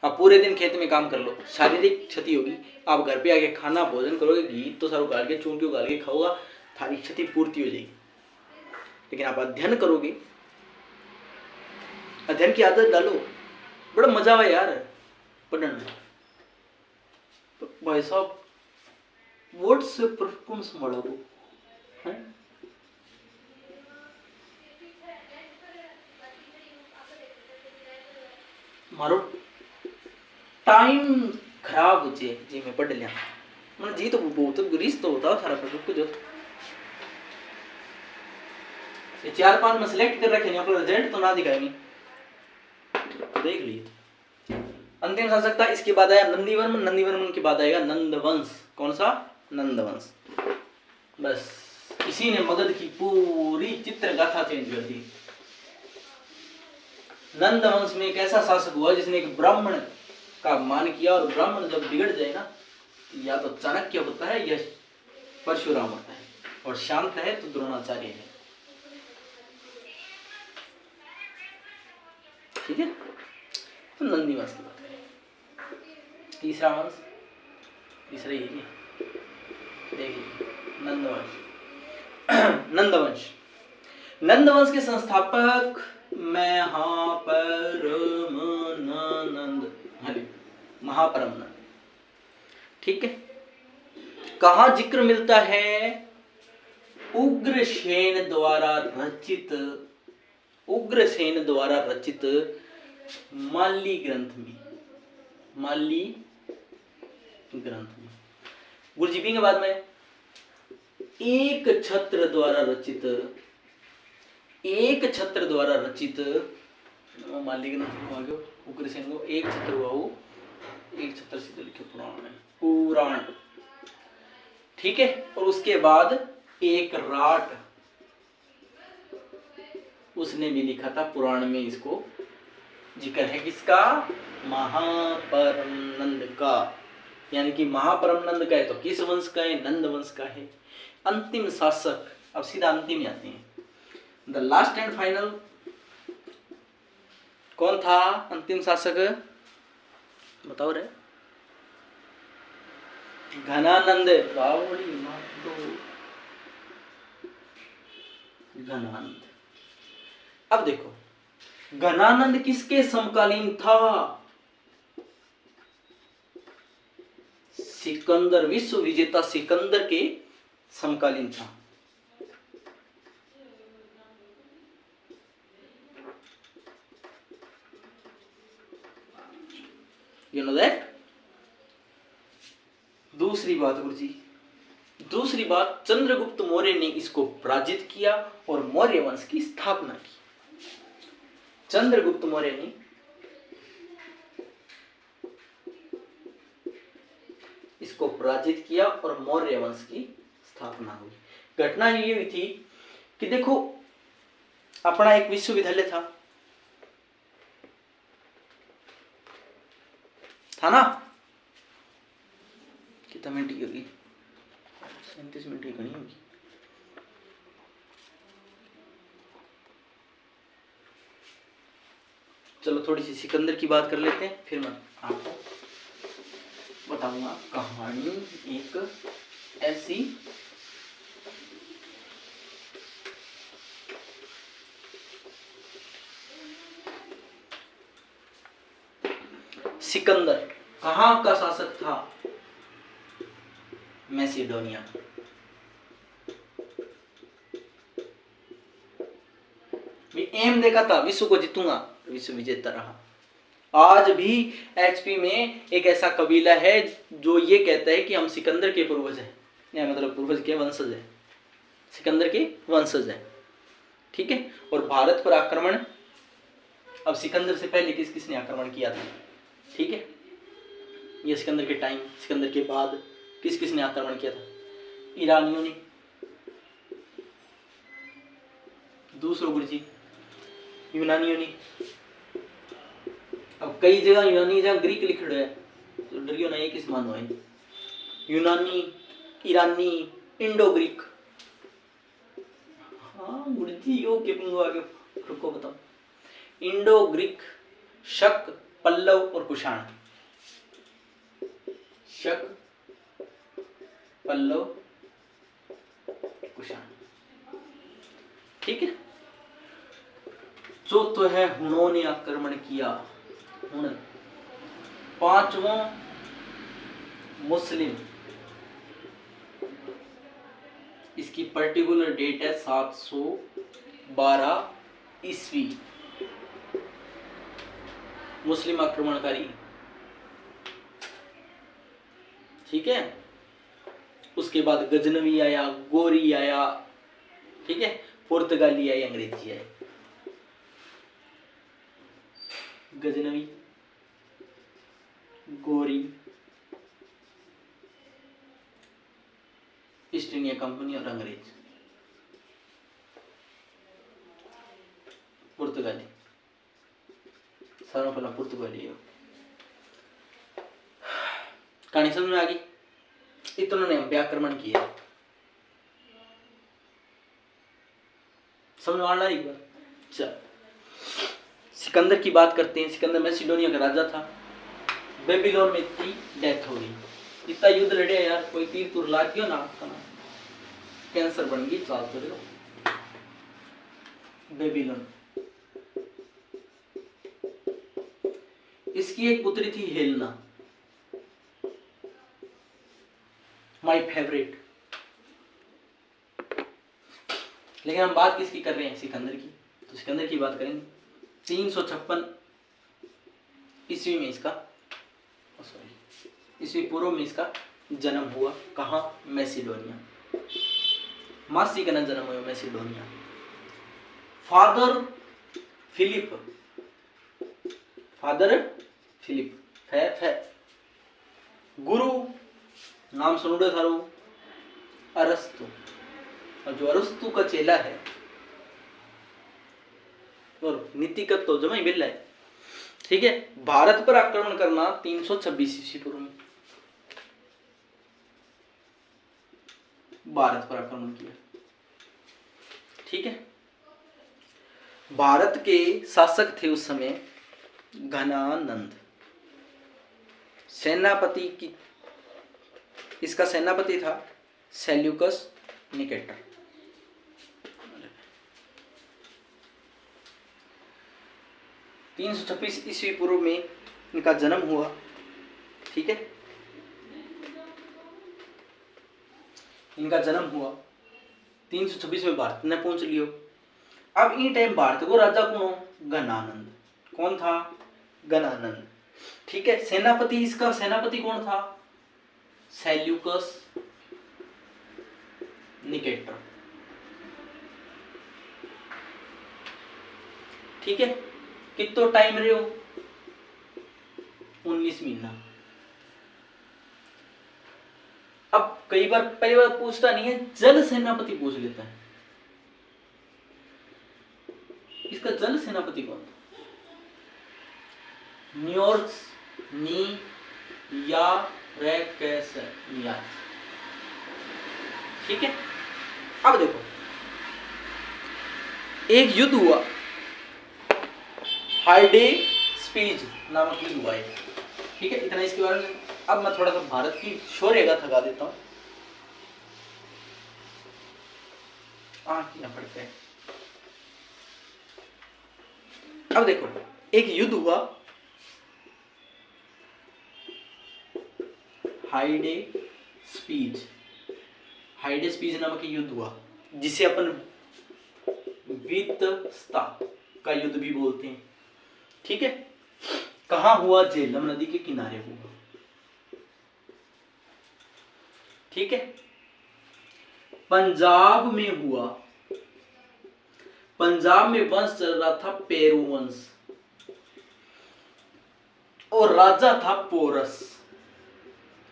आप पूरे दिन खेत में काम कर लो, शारीरिक क्षति होगी। आप घर पे आके खाना भोजन करोगे, घी तो सारो गाल के चून के गाल के खाओगा, थारी क्षति पूर्ति हो जाएगी। लेकिन आप अध्ययन करोगे, अध्ययन की आदत डालो, बड़ा मजा आवा यार पढ़ने में। भाई साहब व्हाट्सएप पर कौन संभाला वो है? मारो टाइम खराब हो जाए जी मैं पढ़ लिया मैंने जी तो बहुत ग्रीस तो होता सारा पर कुछ ये 4-5 में सिलेक्ट कर रखे नहीं, अपना रिजल्ट तो ना दिखाएंगे, देख लीजिए। अंतिम शासक था। इसके बाद आया नंदीवर्मन, नंदीवर्मन के बाद आएगा नंदवंश। कौन सा? नंदवंश। बस इसी ने मगध की पूरी चित्र गाथा चेंज कर दी। नंदवंश में एक ऐसा शासक हुआ जिसने एक ब्राह्मण का मान किया, और ब्राह्मण जब बिगड़ जाए ना, या तो चाणक्य होता है या परशुराम होता है, और शांत है तो द्रोणाचार्य है। ठीक है, तो नंदी वंश की बात करें। तीसरा वंश, तीसरा ही है, देखिए नंदवंश। नंदवंश, नंदवंश के संस्थापक महापरमानंद। ठीक है, कहाँ जिक्र मिलता है? उग्रसेन द्वारा रचित माल्ली ग्रंथ में। माल्ली ग्रंथ में गुरुजीबी के बाद में एक छत्र द्वारा रचित माल्ली ग्रंथ उग्रसेन को एक छत्र हुआ, वो एक छत्र से लिखे पुराण। ठीक है, और उसके बाद एक राट उसने भी लिखा था पुराण में। इसको जिक्र है किसका? महापरमनंद का। यानी कि महापरमनंद का है तो किस वंश का है? नंद वंश का है। अंतिम शासक, अब सीधा अंतिम में आते हैं। द लास्ट एंड फाइनल कौन था? अंतिम शासक बताओ रे। घनानंद। घनानंद। अब देखो घनानंद किसके समकालीन था? सिकंदर, विश्व विजेता सिकंदर के समकालीन था। You know that? दूसरी बात गुरुजी, दूसरी बात चंद्रगुप्त मौर्य ने इसको पराजित किया और मौर्य वंश की स्थापना की। चंद्रगुप्त मौर्य ने इसको पराजित किया और मौर्य वंश की स्थापना हुई। घटना ये हुई थी कि देखो अपना एक विश्वविद्यालय था ना? कितना मिनट की होगी? 37 मिनट की करनी होगी। चलो थोड़ी सी सिकंदर की बात कर लेते हैं, फिर मैं आपको बताऊंगा कहानी एक ऐसी सिकंदर कहाँ का शासक था? मैसिडोनिया। एम देखा था विश्व को जीतूंगा, विश्व विजेता रहा। आज भी एचपी में एक ऐसा कबीला है जो ये कहता है कि हम सिकंदर के पूर्वज हैं, या मतलब पूर्वज के वंशज हैं, सिकंदर के वंशज हैं। ठीक है। और भारत पर आक्रमण, अब सिकंदर से पहले किस किसने आक्रमण किया था? ठीक है, ये सिकंदर के टाइम, सिकंदर के बाद किस किसने आक्रमण किया था? ईरानियों ने, दूसरों गुरुजी यूनानियों ने। अब कई जगह यूनानी जहाँ ग्रीक लिखड़ो है तो डरियो ना, एक मानो है यूनानी, ईरानी, इंडो ग्रीक। हाँ गुरुजी यो के आगे रुको बताओ। इंडो ग्रीक, शक, पल्लव और कुषाण। शक, पल्लव, कुषाण। ठीक है। जो तो है हुनों ने आक्रमण किया। हुन पांचवा मुस्लिम, इसकी पर्टिकुलर डेट है 712 ईस्वी। मुस्लिम आक्रमणकारी। ठीक है। उसके बाद गजनवी आया, गोरी आया, ठीक है, पुर्तगाली आए, अंग्रेजी आए। गजनवी, गोरी, ईस्ट इंडिया कंपनी और अंग्रेज, पुर्तगाली। सर्वपहला पुर्तगाली हो। कहानी समझ में आ गई? इतना ने व्याकरण किया, समझ में आ रहा है? एक बार चल सिकंदर की बात करते हैं। सिकंदर मैसिडोनिया का राजा था। बेबीलोन में इसकी डेथ हो गई। इतना युद्ध लड़े यार, कोई तीर तुर लाग गया ना, कैंसर बन गई चाल तो। बेबीलोन, इसकी एक पुत्री थी हेलना, माय फेवरेट। लेकिन हम बात किसकी कर रहे हैं? सिकंदर की। तो सिकंदर की बात करेंगे। 356 ईस्वी में इसका, ईस्वी पूर्व में इसका जन्म हुआ। कहाँ? मैसिडोनिया। मासी का ना जन्म हुआ Macedonia. Father Philip, father Philip गुरु नाम सुनोगे थारो अरस्तु। और जो अरस्तु का चेला है और नीतिगत तो जमा ही बिल्ला है। ठीक है। भारत पर आक्रमण करना 326 ईस्वी पूर्व में भारत पर आक्रमण किया। ठीक है। भारत के शासक थे उस समय घनानंद। सेनापति की, इसका सेनापति था सेल्यूकस निकेटर। 326 ईस्वी पूर्व में इनका जन्म हुआ। ठीक है। इनका जन्म हुआ 326 में भारत ने पहुंच लियो। अब इन टाइम भारत को राजा कौन हो? घनानंद। कौन था? घनानंद। ठीक है। सेनापति, इसका सेनापति कौन था? Seleucus Nicator. ठीक है। कितो टाइम रहे हो? 19 महीना। अब कई बार पहली बार पूछता नहीं है, जल सेनापति पूछ लेता है। इसका जल सेनापति कौन था? न्यूयॉर्क नी या रेकेसनिया। ठीक है। अब देखो, एक युद्ध हुआ, हाइडे स्पीज नामक युद्ध हुआ है। ठीक है। इतना इसके बारे में। अब मैं थोड़ा सा भारत की शौर्य गाथा गा देता हूं। पढ़ते हैं। अब देखो, एक युद्ध हुआ हाइडे स्पीज। हाइडे स्पीज नामक युद्ध हुआ जिसे अपन वितस्ता का युद्ध भी बोलते हैं। ठीक है, कहां हुआ? झेलम नदी के किनारे हुआ। ठीक है, पंजाब में हुआ। पंजाब में वंश चल रहा था पेरू वंश और राजा था पोरस।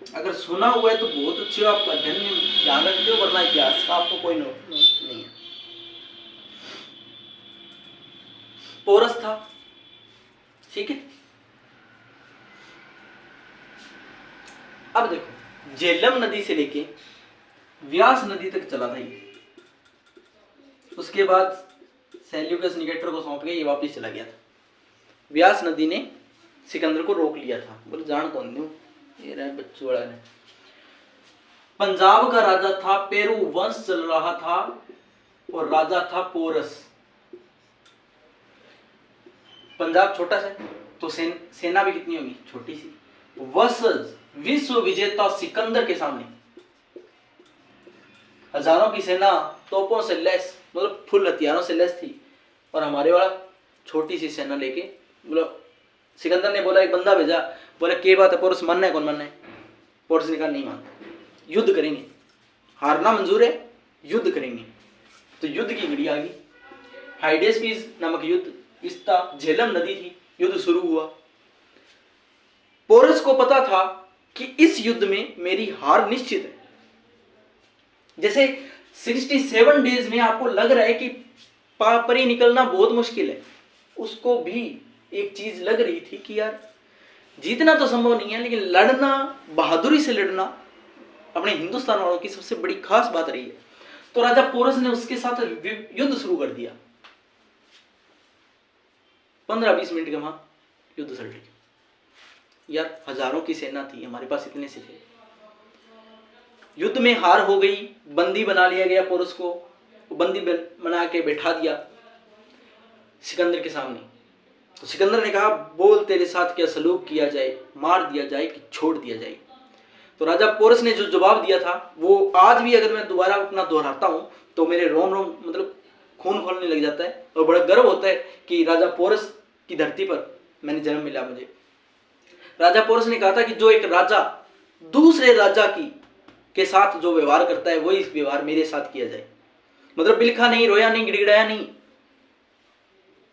अगर सुना हुआ है तो बहुत अच्छी हो, आप अध्ययन में ध्यान रखते हो, वरना इतिहास का आपको कोई नहीं है। पोरस था। ठीक है, अब देखो झेलम नदी से लेके व्यास नदी तक चला था ये। उसके बाद सेल्यूकस निकेटर को सौंप के ये वापस चला गया था। व्यास नदी ने सिकंदर को रोक लिया था। बोले जान कौन दूं, ये रहा बच्चू वाला ने। पंजाब का राजा था, पेरू वंश चल रहा था और राजा था पोरस। पंजाब छोटा सा तो सेना भी कितनी होगी? छोटी सी। वर्सेस विश्व विजेता सिकंदर के सामने हजारों की सेना, तोपों से लैस, मतलब फुल हथियारों से लैस थी, और हमारे वाला छोटी सी सेना लेके, मतलब सिकंदर ने बोला, एक बंदा भेजा, बोला क्या बात है पोरस, मानना है? कौन मानना है? पोरस ने कहा नहीं मानता, युद्ध करेंगे, हारना मंजूर है, युद्ध करेंगे। तो युद्ध की घड़ी आ गई। हाइडेस्पीस नामक युद्ध, विस्ता झेलम नदी थी, युद्ध शुरू हुआ। पोरस को पता था कि इस युद्ध में मेरी हार निश्चित है। जैसे 67 डेज में आपको लग रहा है कि परी निकलना बहुत मुश्किल है, उसको भी एक चीज लग रही थी कि यार जीतना तो संभव नहीं है, लेकिन लड़ना, बहादुरी से लड़ना अपने हिंदुस्तान वालों की सबसे बड़ी खास बात रही है। तो राजा पोरस ने उसके साथ युद्ध शुरू कर दिया। 15-20 मिनट के वहां युद्ध सड़ गया। यार हजारों की सेना थी, हमारे पास इतने से थे। युद्ध में हार हो गई, बंदी बना लिया गया पोरस को, बंदी बना के बैठा दिया सिकंदर के सामने। तो सिकंदर ने कहा, बोल तेरे साथ क्या सलूक किया जाए, मार दिया जाए कि छोड़ दिया जाए? तो राजा पोरस ने जो जवाब दिया था वो आज भी अगर मैं दोबारा अपना दोहराता हूं तो मेरे रोम रोम मतलब खून खोलने लग जाता है, और बड़ा गर्व होता है कि राजा पोरस की धरती पर मैंने जन्म मिला मुझे। राजा पोरस ने कहा था कि जो एक राजा दूसरे राजा के साथ जो व्यवहार करता है वही व्यवहार मेरे साथ किया जाए। मतलब बिलखा नहीं, रोया नहीं, गिड़गिड़ाया नहीं,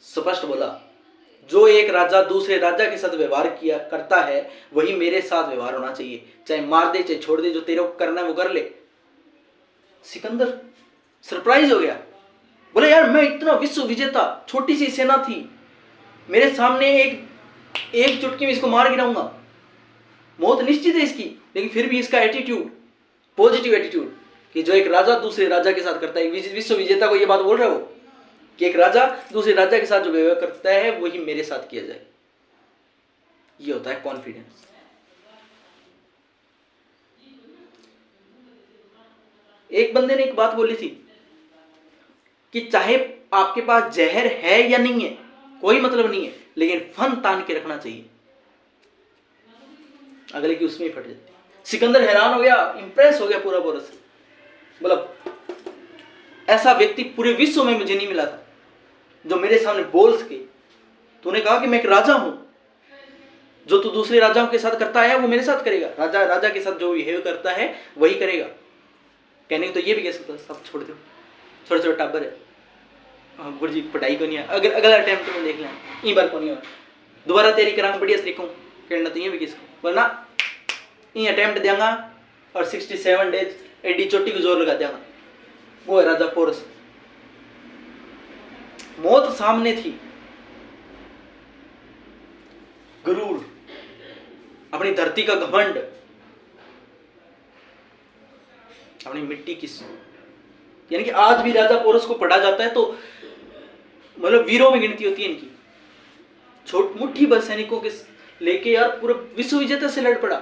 स्पष्ट बोला, जो एक राजा दूसरे राजा के साथ व्यवहार किया करता है वही मेरे साथ व्यवहार होना चाहिए, चाहे मार दे चाहे छोड़ दे, जो तेरे को करना है वो कर ले। सिकंदर सरप्राइज हो गया, बोले यार मैं इतना विश्व विजेता, छोटी सी सेना थी, मेरे सामने एक चुटकी में इसको मार गिराऊंगा, मौत निश्चित है इसकी। लेकिन फिर भी इसका एटीट्यूड, पॉजिटिव एटीट्यूड, कि जो एक राजा दूसरे राजा के साथ करता है, विश्व विजेता को ये बात बोल रहे हो कि एक राजा दूसरे राजा के साथ जो व्यवहार करता है वही मेरे साथ किया जाए। ये होता है कॉन्फिडेंस। एक बंदे ने एक बात बोली थी कि चाहे आपके पास जहर है या नहीं है कोई मतलब नहीं है, लेकिन फन तान के रखना चाहिए, अगले की उसमें ही फट जाती है। सिकंदर हैरान हो गया, इंप्रेस हो गया पूरा पोरस। मतलब ऐसा व्यक्ति पूरे विश्व में मुझे नहीं मिला था जो मेरे सामने बोल सके। तूने कहा कि मैं एक राजा हूं, जो तू दूसरे राजाओं के साथ करता है वो मेरे साथ करेगा, राजा राजा के साथ जो बिहेव करता है वही करेगा। कहने तो ये भी कह सकता, सब छोड़ दो, छोटे छोटे टाबर है, हाँ गुरु जी पढ़ाई को नहीं है, अगर अगला अटेम्प्ट में देख लें, ई बार को नहीं हो, दोबारा तेरी करांग बढ़िया तरीकों कहना तो ये भी किसको, वरना ये अटेम्प्ट देंगा और 67 डेज एडी चोटी को जोर लगा देंगा। वो है राजा पोरस। मौत सामने थी, गरूर, अपनी धरती का घमंड, अपनी मिट्टी की, यानी कि आज भी राजा पोरस को पढ़ा जाता है तो मतलब वीरों में गिनती होती है इनकी। छोट मुट्ठी भर सैनिकों के लेके यार पूरा विश्व विजेता से लड़ पड़ा।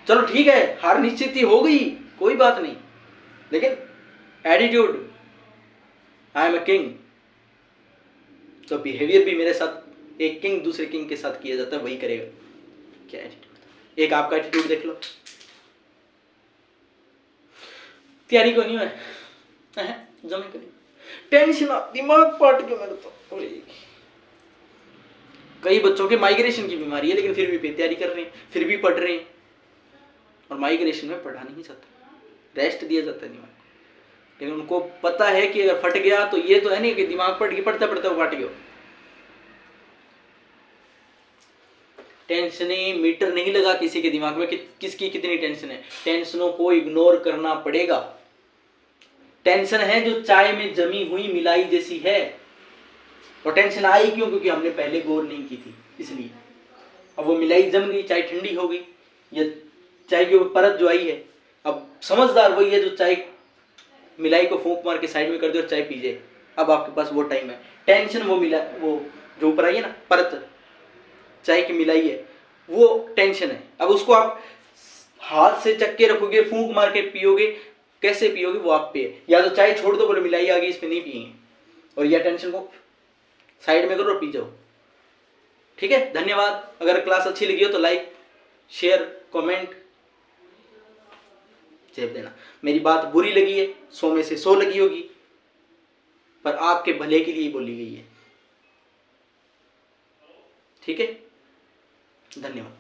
चलो ठीक है, हार निश्चित ही हो गई, कोई बात नहीं, लेकिन attitude, I am a king, तो बिहेवियर भी मेरे साथ एक किंग दूसरे किंग के साथ किया जाता है वही करेगा। क्या एटीट्यूड, एक आपका एटीट्यूड देख लो। तैयारी को नहीं है जमे करी टेंशन दिमाग फाट गया मेरा तो। कई बच्चों के माइग्रेशन की बीमारी है, लेकिन फिर भी तैयारी कर रहे हैं, फिर भी पढ़ रहे हैं। और माइग्रेशन में पढ़ा नहीं जाता, रेस्ट दिया जाता है दिमाग को। लेकिन उनको पता है कि अगर फट गया तो ये तो है नहीं कि दिमाग फट गया, पढ़ते पढ़ते वो फट गया। टेंशनें मीटर नहीं लगा किसी के दिमाग में कि किसकी कितनी टेंशन है। टेंशनों को इग्नोर करना पड़ेगा। टेंशन है जो चाय में जमी हुई मिलाई जैसी है। और टेंशन आई क्यों? क्योंकि हमने पहले गौर नहीं की थी, इसलिए। अब वो मिलाई जम गई, चाय ठंडी हो गई, या चाय के ऊपर परत जो आई है। अब समझदार वही है जो चाय मिलाई को फूंक मार के साइड में कर दे और चाय पी जाए। अब आपके पास वो टाइम है। टेंशन वो जो ऊपर आई है ना परत, चाय की मिलाई है, वो टेंशन है। अब उसको आप हाथ से चक्के रखोगे, फूंक मार के पियोगे, कैसे पियोगे वो आप पे है। या तो चाय छोड़ दो, बोले मिलाई आ गई इसमें नहीं पिएंगे, और या टेंशन को साइड में करो और पी जाओ। ठीक है, धन्यवाद। अगर क्लास अच्छी लगी हो तो लाइक, शेयर, कमेंट जवाब देना। मेरी बात बुरी लगी है, 100 में से 100 लगी होगी, पर आपके भले के लिए बोली गई है। ठीक है, धन्यवाद।